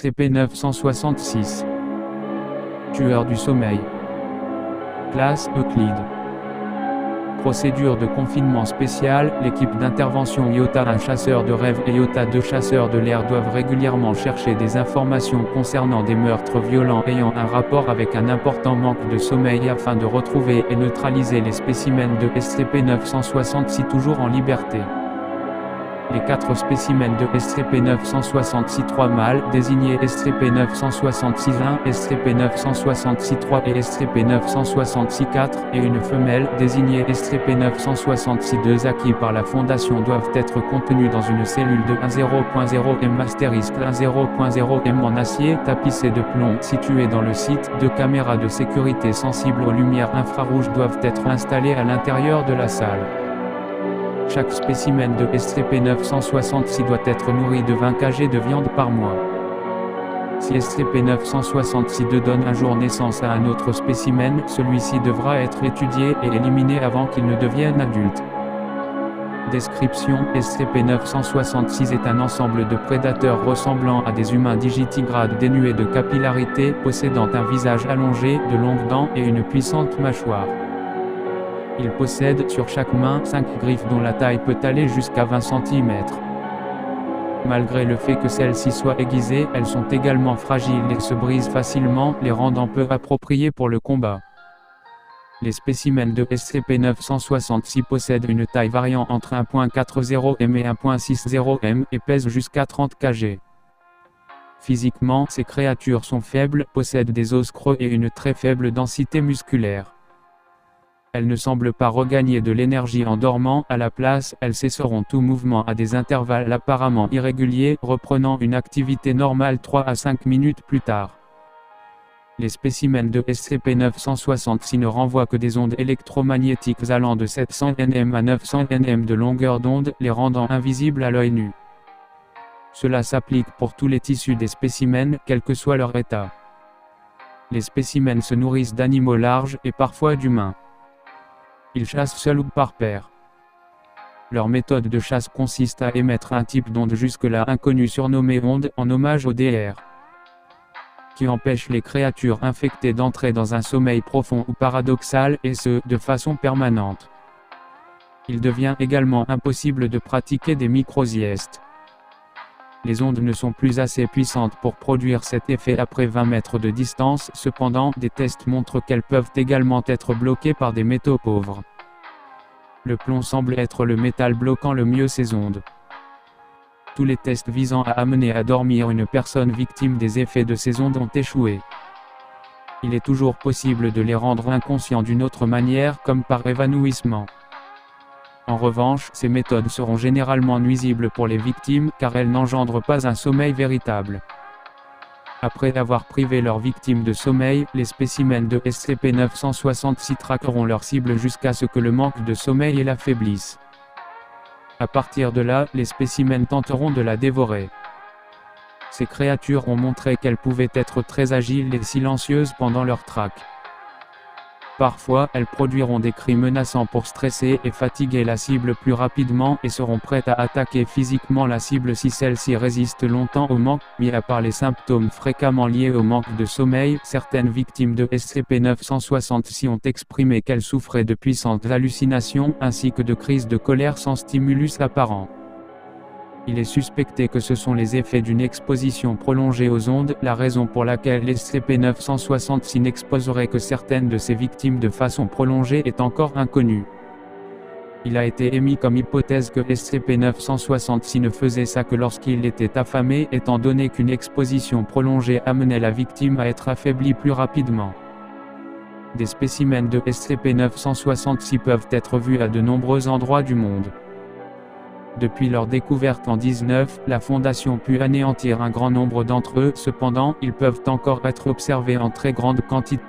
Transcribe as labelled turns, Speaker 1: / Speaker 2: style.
Speaker 1: SCP-966. Tueur du sommeil. Classe Euclide. Procédure de confinement spéciale, l'équipe d'intervention IOTA 1 chasseur de rêve et IOTA 2 chasseurs de l'air doivent régulièrement chercher des informations concernant des meurtres violents ayant un rapport avec un important manque de sommeil afin de retrouver et neutraliser les spécimens de SCP-966 toujours en liberté. Les 4 spécimens de SCP-966-3 mâles, désignés SCP-966-1, SCP-966-3 et SCP-966-4, et une femelle, désignée SCP-966-2 acquis par la Fondation doivent être contenus dans une cellule de 10.0M***10.0M en acier tapissé de plomb située dans le site. 2 caméras de sécurité sensibles aux lumières infrarouges doivent être installées à l'intérieur de la salle. Chaque spécimen de SCP-966 doit être nourri de 20 kg de viande par mois. Si SCP-966-2 donne un jour naissance à un autre spécimen, celui-ci devra être étudié et éliminé avant qu'il ne devienne adulte. Description: SCP-966 est un ensemble de prédateurs ressemblant à des humains digitigrades dénués de capillarité, possédant un visage allongé, de longues dents et une puissante mâchoire. Il possède sur chaque main 5 griffes dont la taille peut aller jusqu'à 20 cm. Malgré le fait que celles-ci soient aiguisées, elles sont également fragiles et se brisent facilement, les rendant peu appropriées pour le combat. Les spécimens de SCP-966 possèdent une taille variant entre 1.40 m et 1.60 m et pèsent jusqu'à 30 kg. Physiquement, ces créatures sont faibles, possèdent des os creux et une très faible densité musculaire. Elles ne semblent pas regagner de l'énergie en dormant, à la place, elles cesseront tout mouvement à des intervalles apparemment irréguliers, reprenant une activité normale 3 à 5 minutes plus tard. Les spécimens de SCP-966 ne renvoient que des ondes électromagnétiques allant de 700 nm à 900 nm de longueur d'onde, les rendant invisibles à l'œil nu. Cela s'applique pour tous les tissus des spécimens, quel que soit leur état. Les spécimens se nourrissent d'animaux larges, et parfois d'humains. Ils chassent seuls ou par paire. Leur méthode de chasse consiste à émettre un type d'onde jusque-là inconnu surnommé onde, en hommage au DR, qui empêche les créatures infectées d'entrer dans un sommeil profond ou paradoxal, et ce, de façon permanente. Il devient également impossible de pratiquer des micro-siestes. Les ondes ne sont plus assez puissantes pour produire cet effet après 20 mètres de distance, cependant, des tests montrent qu'elles peuvent également être bloquées par des métaux pauvres. Le plomb semble être le métal bloquant le mieux ces ondes. Tous les tests visant à amener à dormir une personne victime des effets de ces ondes ont échoué. Il est toujours possible de les rendre inconscients d'une autre manière, comme par évanouissement. En revanche, ces méthodes seront généralement nuisibles pour les victimes, car elles n'engendrent pas un sommeil véritable. Après avoir privé leurs victimes de sommeil, les spécimens de SCP-966 traqueront leur cible jusqu'à ce que le manque de sommeil l'affaiblisse. À partir de là, les spécimens tenteront de la dévorer. Ces créatures ont montré qu'elles pouvaient être très agiles et silencieuses pendant leur traque. Parfois, elles produiront des cris menaçants pour stresser et fatiguer la cible plus rapidement et seront prêtes à attaquer physiquement la cible si celle-ci résiste longtemps au manque. Mis à part les symptômes fréquemment liés au manque de sommeil, certaines victimes de SCP-966 ont exprimé qu'elles souffraient de puissantes hallucinations ainsi que de crises de colère sans stimulus apparent. Il est suspecté que ce sont les effets d'une exposition prolongée aux ondes, la raison pour laquelle SCP-966 n'exposerait que certaines de ses victimes de façon prolongée est encore inconnue. Il a été émis comme hypothèse que SCP-966 ne faisait ça que lorsqu'il était affamé, étant donné qu'une exposition prolongée amenait la victime à être affaiblie plus rapidement. Des spécimens de SCP-966 peuvent être vus à de nombreux endroits du monde. Depuis leur découverte en 19, la Fondation put anéantir un grand nombre d'entre eux, cependant, ils peuvent encore être observés en très grande quantité.